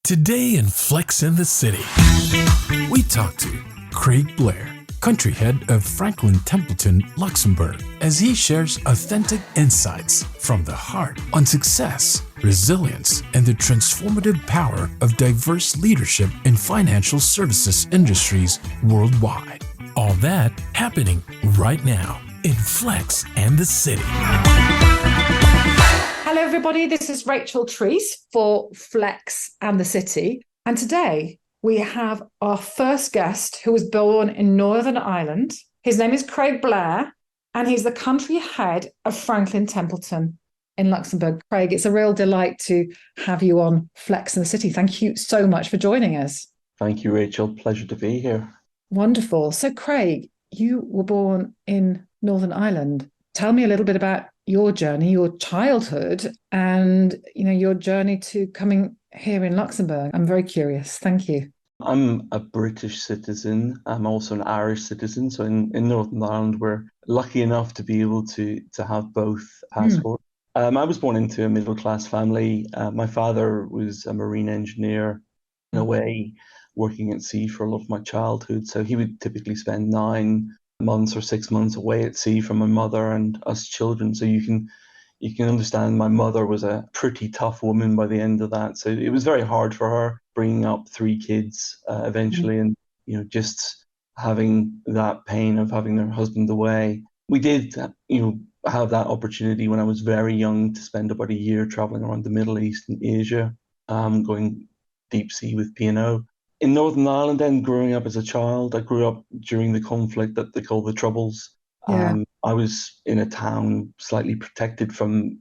Today in Flex in the City, we talk to Craig Blair, country head of Franklin Templeton, Luxembourg, as he shares authentic insights from the heart on success, resilience, and the transformative power of diverse leadership in financial services industries worldwide. All that happening right now in Flex and the City. Hello, everybody. This is Rachel Treese for Flex and the City. And today we have our first guest who was born in Northern Ireland. His name is Craig Blair, and he's the country head of Franklin Templeton in Luxembourg. Craig, it's a real delight to have you on Flex and the City. Thank you so much for joining us. Thank you, Rachel. Pleasure to be here. Wonderful. So, Craig, you were born in Northern Ireland. Tell me a little bit about your journey, your childhood, and your journey to coming here in Luxembourg. I'm very curious. Thank you. I'm a British citizen. I'm also an Irish citizen. So in Northern Ireland, we're lucky enough to be able to have both passports. I was born into a middle-class family. My father was a marine engineer in a way, working at sea for a lot of my childhood. So he would typically spend 9 months or 6 months away at sea from my mother and us children. So you can understand my mother was a pretty tough woman by the end of that. So it was very hard for her bringing up 3 kids eventually, and just having that pain of having their husband away. We did have that opportunity when I was very young to spend about a year traveling around the Middle East and Asia, going deep sea with P&O. In Northern Ireland, then growing up as a child, I grew up during the conflict that they call the Troubles. Yeah. I was in a town slightly protected from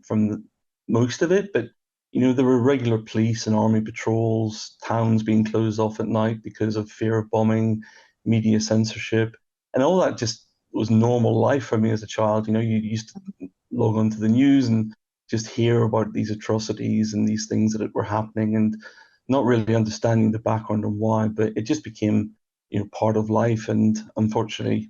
most of it, but there were regular police and army patrols, towns being closed off at night because of fear of bombing, media censorship, and all that just was normal life for me as a child. You used to log on to the news and just hear about these atrocities and these things that were happening, and not really understanding the background and why, but it just became, part of life, and unfortunately,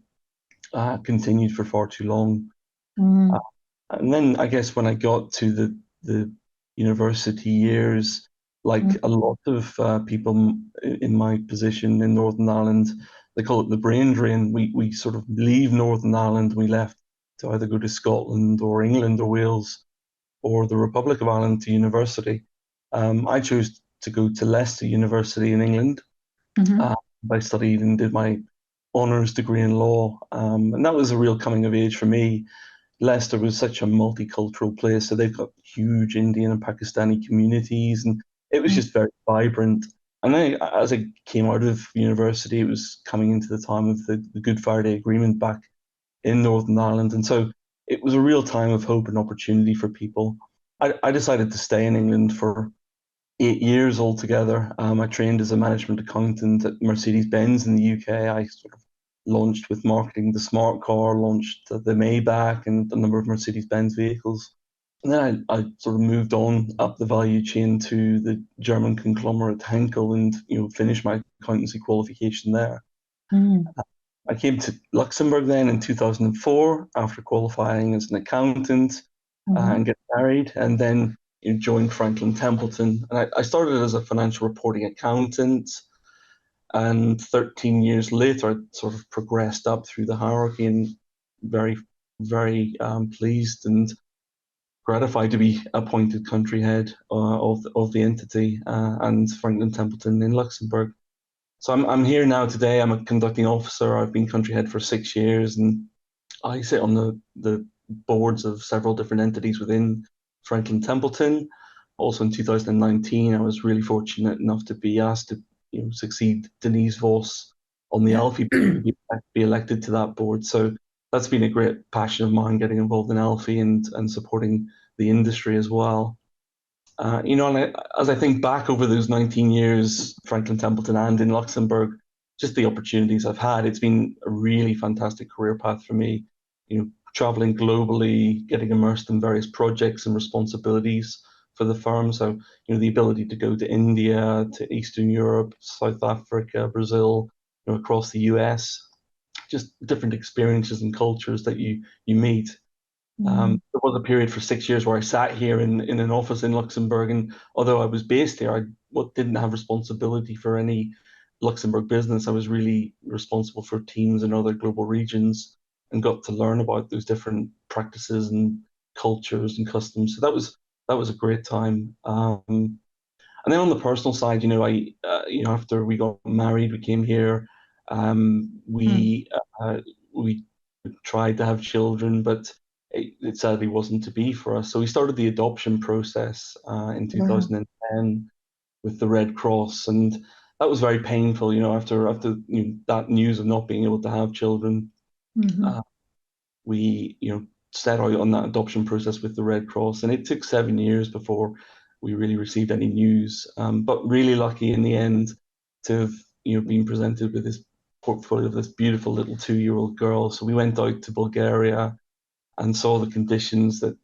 continued for far too long. And then I guess when I got to the university years, like a lot of people in my position in Northern Ireland, they call it the brain drain. We sort of leave Northern Ireland, we left to either go to Scotland or England or Wales or the Republic of Ireland to university. I chose to go to Leicester University in England. I studied and did my honours degree in law, and that was a real coming of age for me. Leicester was such a multicultural place, so they've got huge Indian and Pakistani communities, and it was just very vibrant. And then as I came out of university, it was coming into the time of the Good Friday Agreement back in Northern Ireland, and so it was a real time of hope and opportunity for people. I decided to stay in England for 8 years altogether. I trained as a management accountant at Mercedes-Benz in the UK. I sort of launched with marketing the smart car, launched the Maybach and a number of Mercedes-Benz vehicles. And then I sort of moved on up the value chain to the German conglomerate Henkel and finished my accountancy qualification there. I came to Luxembourg then in 2004 after qualifying as an accountant and get married, and then joined Franklin Templeton. And I started as a financial reporting accountant, and 13 years later, I sort of progressed up through the hierarchy, and very, very pleased and gratified to be appointed country head of the entity and Franklin Templeton in Luxembourg. So I'm here now today. I'm a conducting officer. I've been country head for 6 years, and I sit on the boards of several different entities within Franklin Templeton. Also in 2019, I was really fortunate enough to be asked to succeed Denise Voss on the Alfie board, be elected to that board. So that's been a great passion of mine, getting involved in Alfie and supporting the industry as well. And as I think back over those 19 years, Franklin Templeton and in Luxembourg, just the opportunities I've had, it's been a really fantastic career path for me. Traveling globally, getting immersed in various projects and responsibilities for the firm. So, the ability to go to India, to Eastern Europe, South Africa, Brazil, across the US, just different experiences and cultures that you meet. There was a period for 6 years where I sat here in an office in Luxembourg, and although I was based here, didn't have responsibility for any Luxembourg business. I was really responsible for teams in other global regions and got to learn about those different practices and cultures and customs. So that was a great time. And then on the personal side, after we got married, we came here. We tried to have children, but it sadly wasn't to be for us. So we started the adoption process in Wow. 2010 with the Red Cross, and that was very painful. After that news of not being able to have children, Mhm. uh, we set out on that adoption process with the Red Cross, and it took 7 years before we really received any news. But really lucky in the end to have been presented with this portfolio of this beautiful little 2-year-old girl. So we went out to Bulgaria and saw the conditions that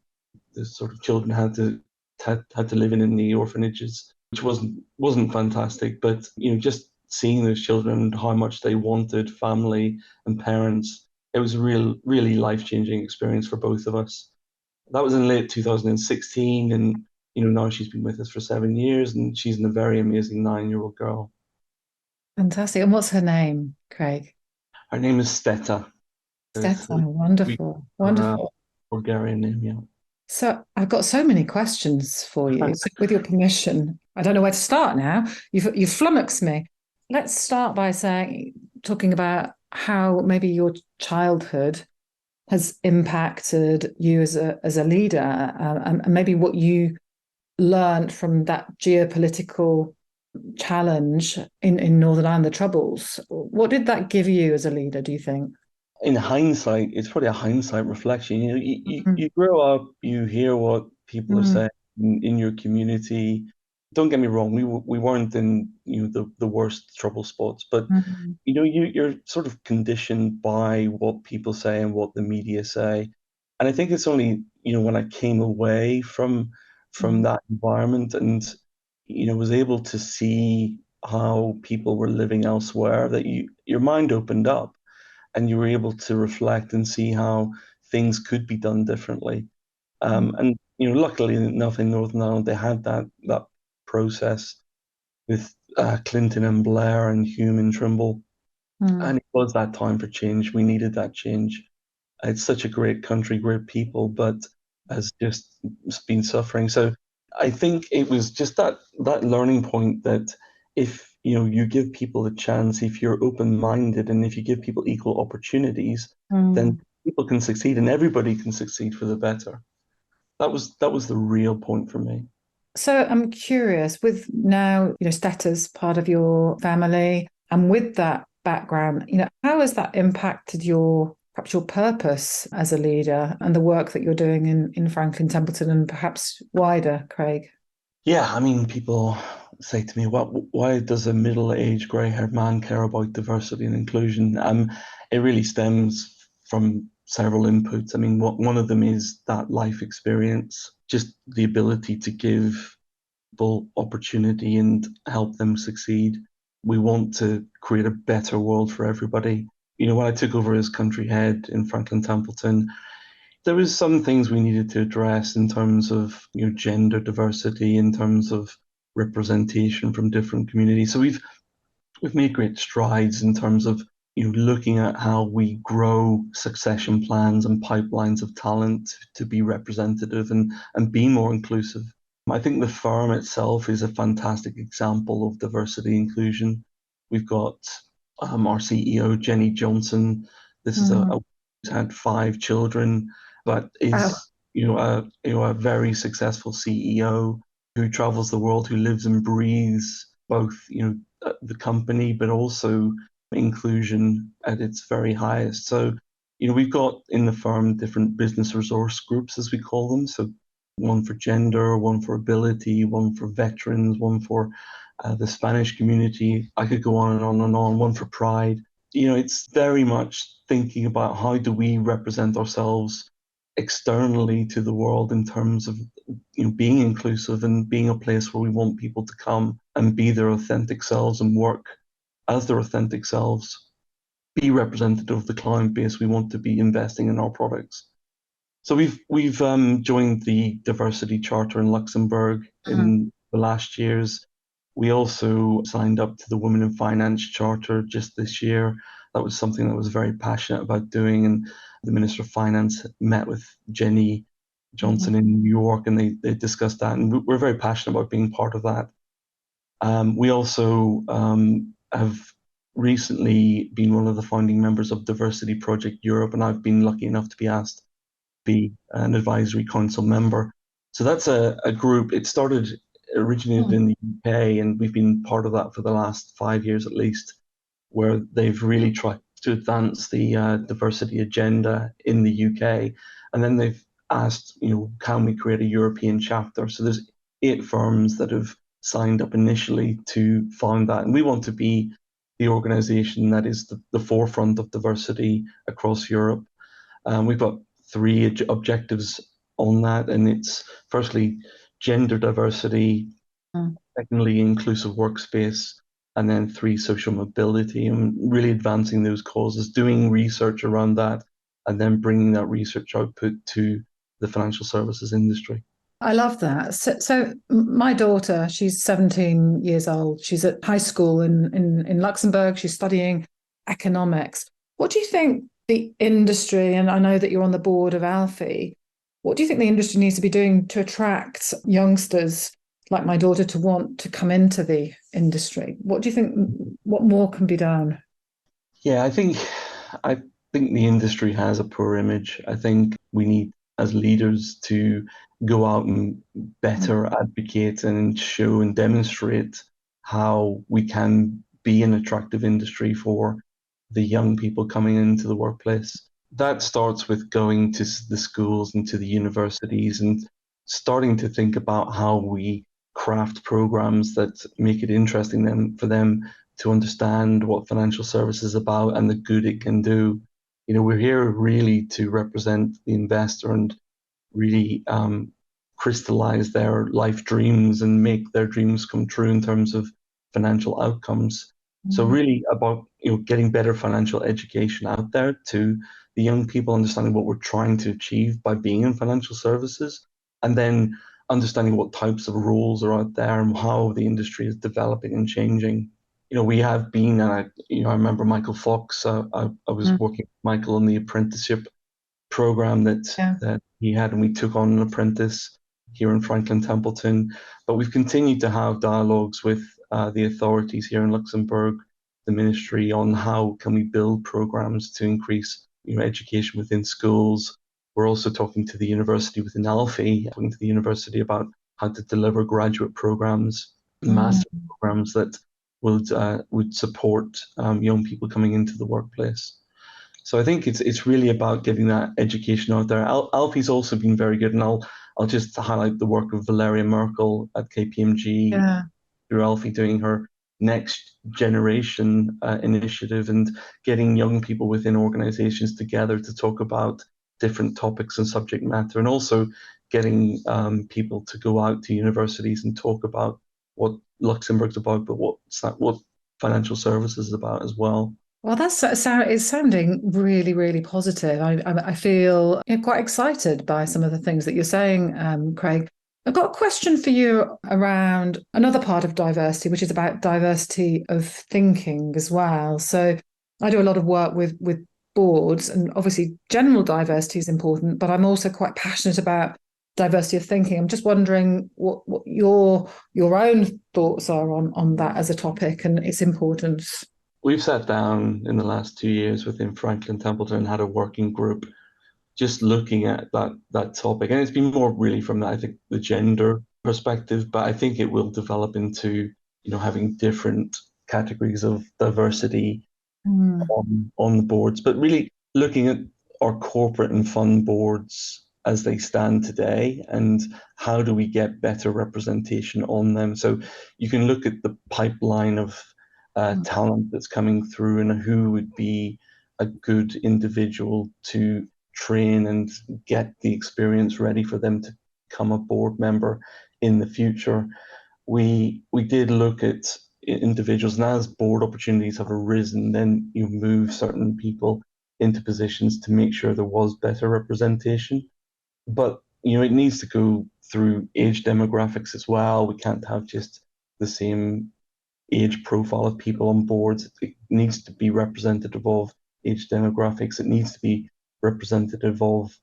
the sort of children had to live in the orphanages, which wasn't fantastic. But just seeing those children and how much they wanted family and parents, it was a really life-changing experience for both of us. That was in late 2016, and now she's been with us for 7 years, and she's a very amazing 9-year-old girl. Fantastic. And what's her name, Craig? Her name is Steta. It's Stefan. we Wonderful. her Wonderful. Bulgarian name, yeah. So I've got so many questions for you. So with your permission, I don't know where to start now. You've flummoxed me. Let's start by talking about how maybe your childhood has impacted you as a leader, and maybe what you learned from that geopolitical challenge in Northern Ireland, the Troubles. What did that give you as a leader, do you think? In hindsight, it's probably a hindsight reflection. You Mm, grow up, you hear what people are mm, saying in your community. Don't get me wrong, we weren't in the worst trouble spots, but mm, you're sort of conditioned by what people say and what the media say. And I think it's only when I came away from mm, that environment and was able to see how people were living elsewhere that your mind opened up and you were able to reflect and see how things could be done differently. mm, And luckily enough, in Northern Ireland, they had that process with Clinton and Blair and Hume and Trimble, mm. and it was that time for change. We needed that change. It's such a great country, great people, but has just been suffering. So I think it was just that learning point that if you give people a chance, if you're open-minded, and if you give people equal opportunities, then Mm. people can succeed, and everybody can succeed for the better. That was the real point for me. So I'm curious, with now, Steta's part of your family, and with that background, how has that impacted perhaps your purpose as a leader and the work that you're doing in Franklin Templeton and perhaps wider, Craig? Yeah, I mean, people say to me, why does a middle-aged grey-haired man care about diversity and inclusion? It really stems from several inputs. I mean, one of them is that life experience, just the ability to give people opportunity and help them succeed. We want to create a better world for everybody. When I took over as country head in Franklin Templeton, there was some things we needed to address in terms of gender diversity, in terms of representation from different communities. So we've made great strides in terms of looking at how we grow succession plans and pipelines of talent to be representative and be more inclusive. I think the firm itself is a fantastic example of diversity inclusion. We've got our CEO Jenny Johnson. This is Mm. who's had 5 children, but Wow. is a very successful CEO who travels the world, who lives and breathes both the company, but also inclusion at its very highest. So, we've got in the firm different business resource groups, as we call them. So, one for gender, one for ability, one for veterans, one for the Spanish community. I could go on and on and on, one for pride. It's very much thinking about how do we represent ourselves externally to the world in terms of being inclusive and being a place where we want people to come and be their authentic selves and work as their authentic selves, be representative of the client base we want to be investing in our products. So we've joined the Diversity Charter in Luxembourg Mhm. in the last years. We also signed up to the Women in Finance Charter just this year. That was something that I was very passionate about doing, and the Minister of Finance met with Jenny Johnson Mhm. in New York, and they discussed that, and we're very passionate about being part of that. We also have recently been one of the founding members of Diversity Project Europe, and I've been lucky enough to be asked be an advisory council member. So that's a group. Originated Mhm. in the UK, and we've been part of that for the last 5 years at least, where they've really tried to advance the diversity agenda in the UK. And then they've asked, can we create a European chapter? So there's 8 firms that have signed up initially to found that. And we want to be the organization that is the forefront of diversity across Europe. We've got three objectives on that, and it's firstly gender diversity, Mm. secondly inclusive workspace, and then three social mobility, and really advancing those causes, doing research around that, and then bringing that research output to the financial services industry. I love that. So my daughter, she's 17 years old. She's at high school in Luxembourg. She's studying economics. What do you think the industry, and I know that you're on the board of Alfie, what do you think the industry needs to be doing to attract youngsters like my daughter to want to come into the industry? What do you think, what more can be done? Yeah, I think the industry has a poor image. I think we need, as leaders, to go out and better advocate and show and demonstrate how we can be an attractive industry for the young people coming into the workplace. That starts with going to the schools and to the universities and starting to think about how we craft programs that make it interesting for them to understand what financial services is about and the good it can do. We're here really to represent the investor and really crystallize their life dreams and make their dreams come true in terms of financial outcomes. So Mm. really about getting better financial education out there to the young people, understanding what we're trying to achieve by being in financial services, and then understanding what types of roles are out there and how the industry is developing and changing. We have been, and I remember Michael Fox. I was Mm. working with Michael on the apprenticeship program that Yeah. that he had, and we took on an apprentice here in Franklin Templeton. But we've continued to have dialogues with the authorities here in Luxembourg, the ministry, on how can we build programs to increase education within schools. We're also talking to the university within Alfie, talking to the university about how to deliver graduate programs, Mm. master programs that would support young people coming into the workplace. So I think it's really about getting that education out there. Alfie's also been very good, and I'll just highlight the work of Valeria Merkel at KPMG Yeah. through Alfie doing her next generation initiative and getting young people within organizations together to talk about different topics and subject matter, and also getting people to go out to universities and talk about what Luxembourg's about, but what financial services is about as well. Well, it's sounding really, really positive. I feel quite excited by some of the things that you're saying, Craig. I've got a question for you around another part of diversity, which is about diversity of thinking as well. So I do a lot of work with boards, and obviously general diversity is important, but I'm also quite passionate about diversity of thinking. I'm just wondering what your own thoughts are on that as a topic and its importance. We've sat down in the last 2 years within Franklin Templeton and had a working group just looking at that topic. And it's been more really from I think the gender perspective, but I think it will develop into, having different categories of diversity Mm. on the boards, but really looking at our corporate and fund boards as they stand today and how do we get better representation on them. So you can look at the pipeline of talent that's coming through and who would be a good individual to train and get the experience ready for them to become a board member in the future. We did look at individuals, and as board opportunities have arisen, then you move certain people into positions to make sure there was better representation. but it needs to go through age demographics as well. We can't have just the same age profile of people on boards. It needs to be representative of age demographics. It needs to be representative of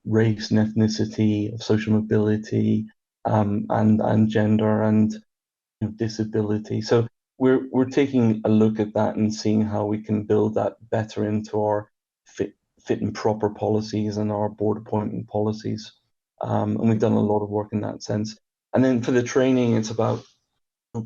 race and ethnicity, of social mobility, and gender and disability. So we're taking a look at that and seeing how we can build that better into our fit and proper policies and our board appointment policies. And we've done a lot of work in that sense. And then for the training, it's about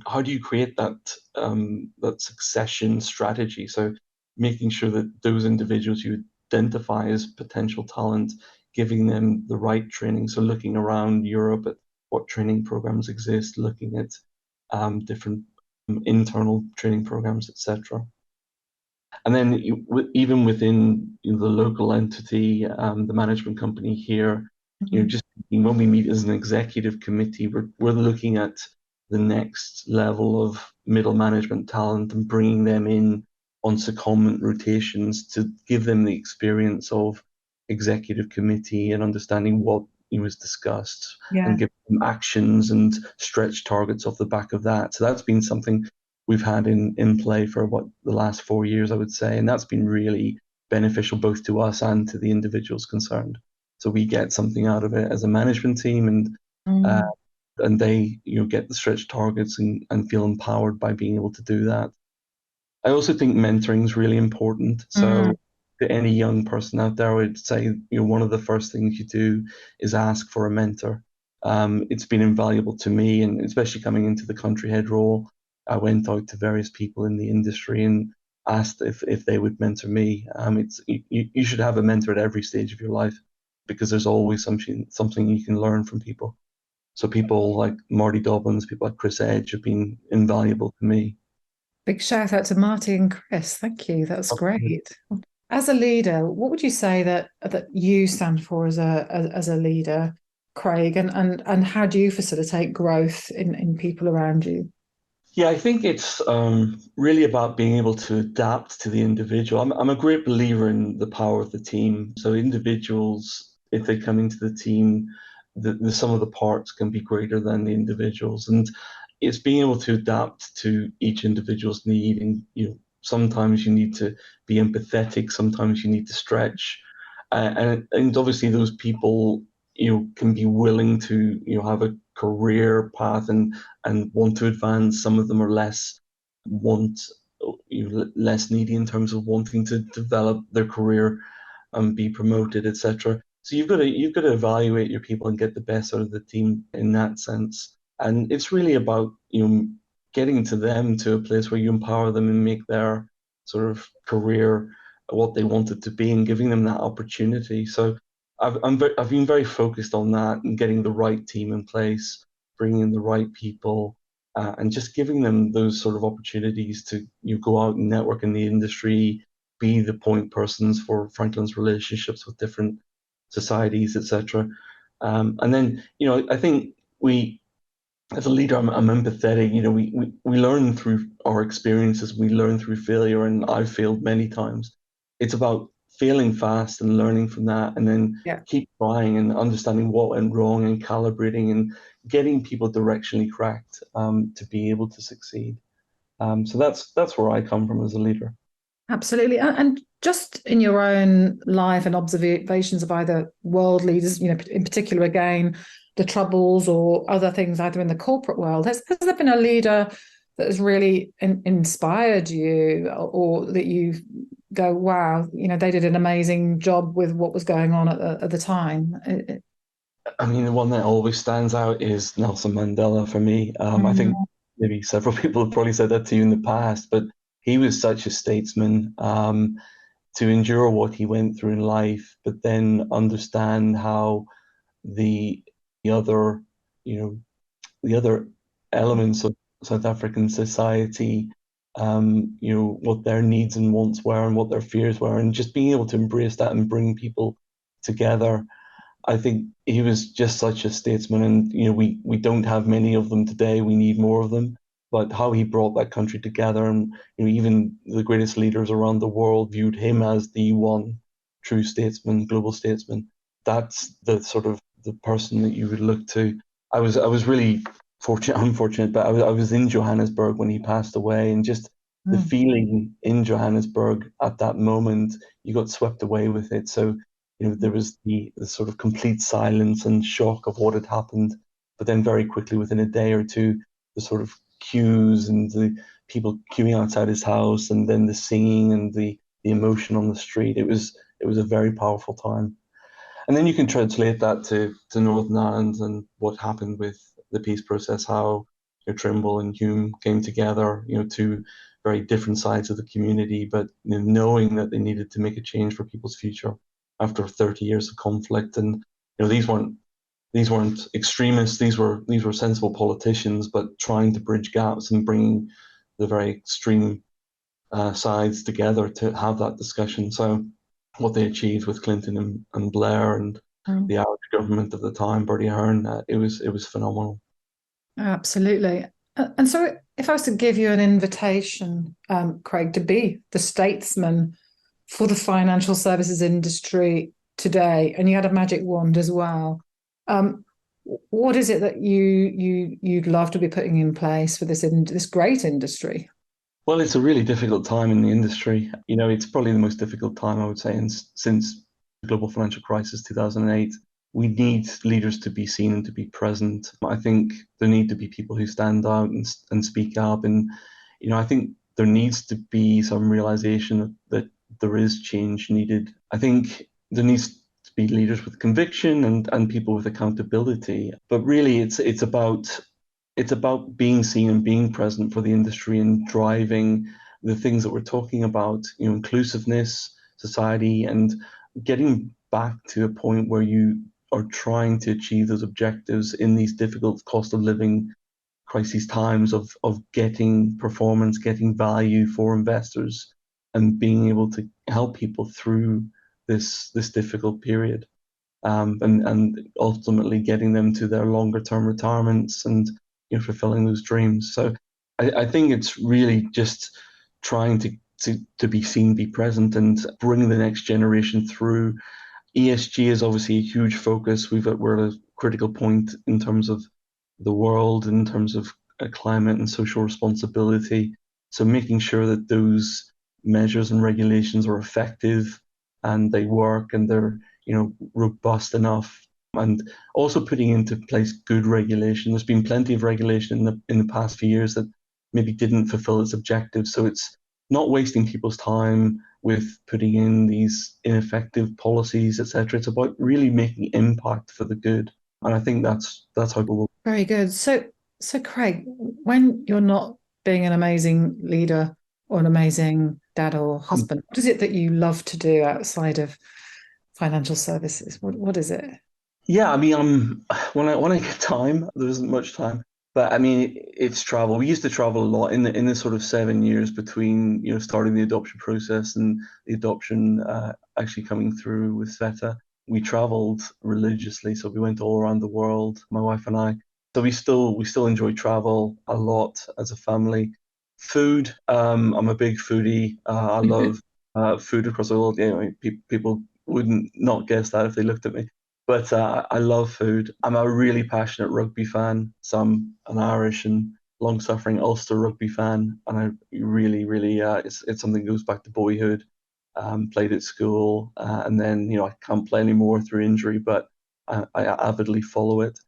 how do you create that succession strategy? So making sure that those individuals you identify as potential talent, giving them the right training. So looking around Europe at what training programs exist, looking at different internal training programs, etc. And then even within the local entity, the management company here, just when we meet as an executive committee, we're looking at the next level of middle management talent and bringing them in on secondment rotations to give them the experience of executive committee and understanding what was discussed and give them actions and stretch targets off the back of that. So that's been something we've had in play for about the last 4 years, I would say, and that's been really beneficial both to us and to the individuals concerned. So we get something out of it as a management team, and they get the stretch targets and feel empowered by being able to do that. I also think mentoring is really important. So to any young person out there, I would say one of the first things you do is ask for a mentor. It's been invaluable to me, and especially coming into the country head role, I went out to various people in the industry and asked if they would mentor me. You should have a mentor at every stage of your life because there's always something you can learn from people. So people like Marty Dobbins, people like Chris Edge have been invaluable to me. Big shout out to Marty and Chris. Thank you. That's great. As a leader, what would you say that you stand for as a leader, Craig, and how do you facilitate growth in people around you? Yeah, I think it's really about being able to adapt to the individual. I'm a great believer in the power of the team. So individuals, if they come into the team, the sum of the parts can be greater than the individuals, and it's being able to adapt to each individual's need. And sometimes you need to be empathetic, sometimes you need to stretch, and obviously those people can be willing to have a career path and want to advance. Some of them are less less needy in terms of wanting to develop their career and be promoted, etc. So you've got to evaluate your people and get the best out of the team in that sense. And it's really about getting to them to a place where you empower them and make their sort of career what they want it to be and giving them that opportunity. So I've been very focused on that and getting the right team in place, bringing in the right people, and just giving them those sort of opportunities to go out and network in the industry, be the point persons for Franklin's relationships with different societies, etc. And then I think we, as a leader, I'm empathetic. We learn through our experiences, we learn through failure, and I've failed many times. It's about failing fast and learning from that, and then keep trying and understanding what went wrong and calibrating and getting people directionally correct to be able to succeed. So that's where I come from as a leader. Absolutely. And just in your own life and observations of either world leaders, in particular, again, the troubles or other things, either in the corporate world, has there been a leader that has really inspired you, or that you go, wow, they did an amazing job with what was going on at the time? I mean, the one that always stands out is Nelson Mandela for me. I think maybe several people have probably said that to you in the past, but he was such a statesman, to endure what he went through in life, but then understand how the other, the other elements of South African society, what their needs and wants were and what their fears were, and just being able to embrace that and bring people together. I think he was just such a statesman, and we don't have many of them today. We need more of them. But how he brought that country together, and even the greatest leaders around the world viewed him as the one true statesman, global statesman. that's the sort of the person that you would look to. I was really unfortunate, but I was in Johannesburg when he passed away, and just the Mm. feeling in Johannesburg at that moment, you got swept away with it. So, there was the sort of complete silence and shock of what had happened, but then very quickly, within a day or two, the sort of queues and the people queuing outside his house, and then the singing and the emotion on the street. It was a very powerful time. And then you can translate that to Northern Ireland and what happened with the peace process, how Trimble and Hume came together, two very different sides of the community, but knowing that they needed to make a change for people's future after 30 years of conflict. And these weren't extremists; these were sensible politicians, but trying to bridge gaps and bringing the very extreme sides together to have that discussion. So what they achieved with Clinton and Blair and Mm. the Irish government at the time, Bertie Ahern, it was phenomenal. Absolutely. And so, if I was to give you an invitation, Craig, to be the statesman for the financial services industry today, and you had a magic wand as well, what is it that you'd love to be putting in place for this great industry? Well, it's a really difficult time in the industry. It's probably the most difficult time, I would say, since the global financial crisis, 2008. We need leaders to be seen and to be present. I think there need to be people who stand out and speak up. And, I think there needs to be some realization that there is change needed. I think there needs to be leaders with conviction and people with accountability. But really, it's about being seen and being present for the industry and driving the things that we're talking about, inclusiveness, society, and getting back to a point where you are trying to achieve those objectives in these difficult cost of living crisis times of getting performance, getting value for investors, and being able to help people through this difficult period, and ultimately getting them to their longer term retirements and fulfilling those dreams. So I think it's really just trying to be seen, be present, and bring the next generation through. ESG is obviously a huge focus. We're at a critical point in terms of the world, in terms of climate and social responsibility. So making sure that those measures and regulations are effective and they work and they're robust enough, and also putting into place good regulation. There's been plenty of regulation in the past few years that maybe didn't fulfill its objectives. So it's not wasting people's time with putting in these ineffective policies, etc. It's about really making impact for the good. And I think that's how people will. Very good. So Craig, when you're not being an amazing leader or an amazing dad or husband, what is it that you love to do outside of financial services? What is it? Yeah, I mean, when I get time, there isn't much time, but I mean, it's travel. We used to travel a lot in the sort of 7 years between starting the adoption process and the adoption actually coming through with Sveta. We traveled religiously, so we went all around the world, my wife and I. So we still enjoy travel a lot as a family. Food, I'm a big foodie. I love food across the world. People wouldn't not guess that if they looked at me. But I love food. I'm a really passionate rugby fan. So I'm an Irish and long-suffering Ulster rugby fan, and I really, really, it's something that goes back to boyhood. Played at school, and then I can't play anymore through injury, but I avidly follow it.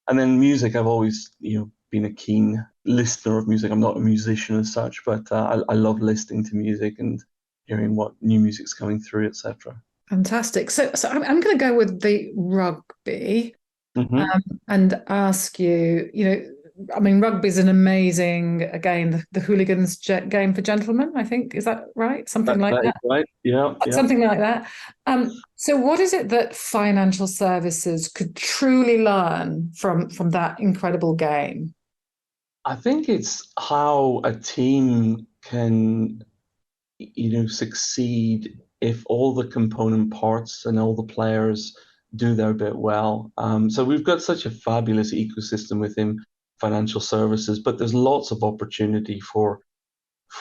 And then music, I've always been a keen listener of music. I'm not a musician as such, but I love listening to music and hearing what new music's coming through, etc. Fantastic. So I'm going to go with the rugby Hmm. and ask you, I mean, rugby is an amazing, again, the hooligans game for gentlemen, I think. Is that right? Something like That is that. right. Yeah, yeah. Something like that. So what is it that financial services could truly learn from that incredible game? I think it's how a team can, succeed if all the component parts and all the players do their bit well. So we've got such a fabulous ecosystem within financial services, but there's lots of opportunity for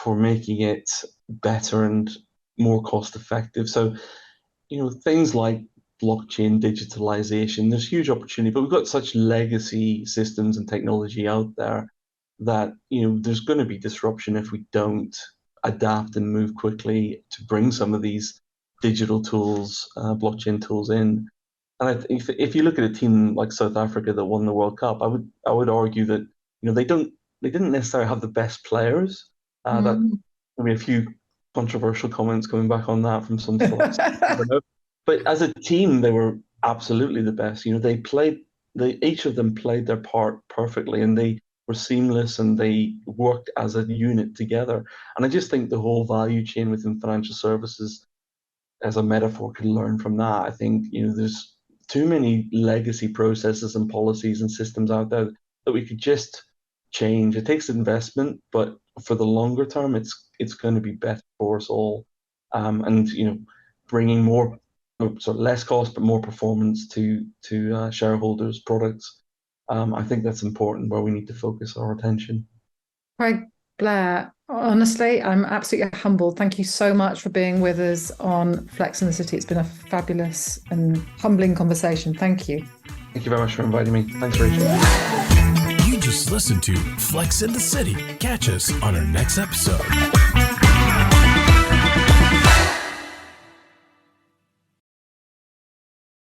making it better and more cost effective. So, things like blockchain digitalization. There's huge opportunity, but we've got such legacy systems and technology out there that, there's going to be disruption if we don't adapt and move quickly to bring some of these digital tools, blockchain tools in. And if you look at a team like South Africa that won the World Cup, I would argue that they didn't necessarily have the best players. That maybe a few controversial comments coming back on that from some folks. I don't know. But as a team, they were absolutely the best. Each of them played their part perfectly, and they were seamless, and they worked as a unit together. And I just think the whole value chain within financial services, as a metaphor, could learn from that. I think there's too many legacy processes and policies and systems out there that we could just change. It takes investment, but for the longer term, it's going to be better for us all. And bringing more, sort of less cost but more performance to shareholders' products. I think that's important, where we need to focus our attention. Craig Blair, honestly, I'm absolutely humbled. Thank you so much for being with us on Flex in the City. It's been a fabulous and humbling conversation. Thank you. Thank you very much for inviting me. Thanks, Rachel. You just listened to Flex in the City. Catch us on our next episode.